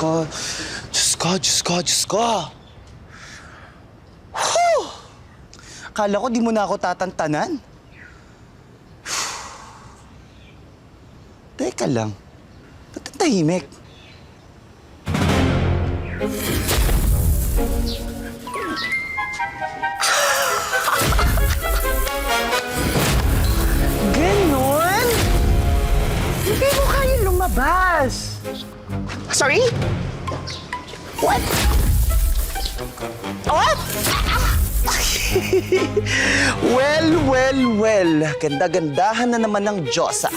ko. Diyos ko, Diyos ko, Diyos ko. Whew! Akala ko di mo na ako tatantanan. Teka lang. Ba't ang tahimik? Ganon? Hindi mo kaya lumabas. Sorry? What? What? Well. Ganda-gandahan na naman ng Diyosa.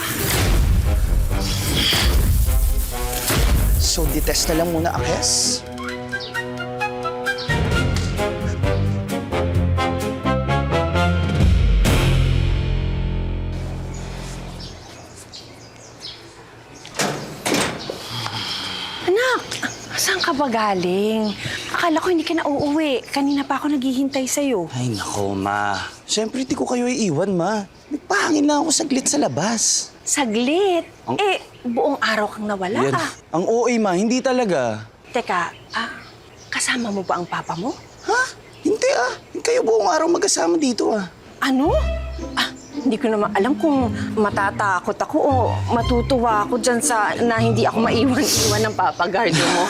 So, detest na lang muna, Akes. Anak, saan ka ba galing? Akala ko hindi ka na uuwi. Kanina pa ako naghihintay sa'yo. Ay, nako, Ma. Siyempre, di ko kayo iiwan, Ma. Nagpahangin lang ako saglit sa labas. Saglit? Buong araw kang nawala Yan. ah. Ang OA, Ma. Hindi talaga. Teka, kasama mo ba ang papa mo? Ha? Hindi, Hindi kayo buong araw magkasama dito, Ano? Hindi ko naman alam kung matatakot ako o matutuwa ako dyan sa na hindi ako maiwan-iwan ng papagardo mo.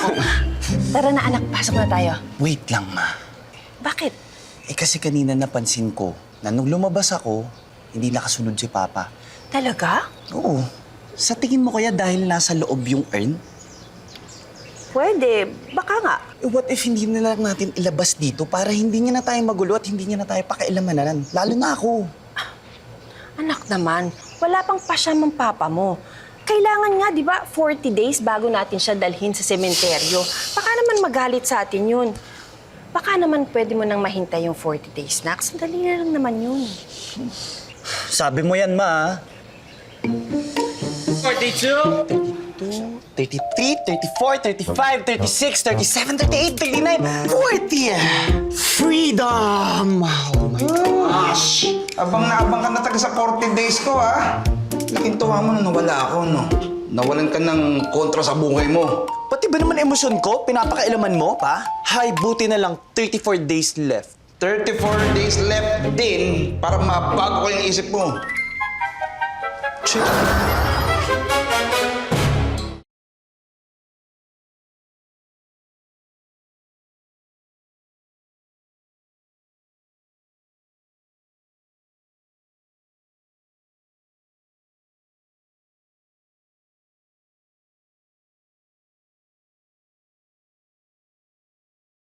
Tara na anak, pasok na tayo. Wait lang, Ma. Bakit? Kasi kanina napansin ko na nung lumabas ako, hindi nakasunod si Papa. Talaga? Oo. Sa tingin mo kaya dahil nasa loob yung urn? Pwede. Baka nga. What if hindi na lang natin ilabas dito para hindi niya na tayo magulo at hindi niya na tayo pakialamanan? Lalo na ako. Anak naman, wala pang pasyam ang papa mo. Kailangan nga, di ba, 40 days bago natin siya dalhin sa sementeryo. Baka naman magalit sa atin yun. Baka naman pwede mo nang mahintay yung 40 days, Nak. Sandali na lang naman yun. Sabi mo yan, Ma. 42? 33, 34, 35, 36, 37, 38, 39, 40! Freedom! Oh my gosh! Abang na abang ka na taga sa 40 days ko, ha? Laking tuwa mo na nawala ako, no? Nawalan ka ng kontra sa buhay mo. Pati ba naman emosyon ko? Pinapakailaman mo, pa? Hay, buti na lang 34 days left. 34 days left din para mabago ko yung isip mo. Check.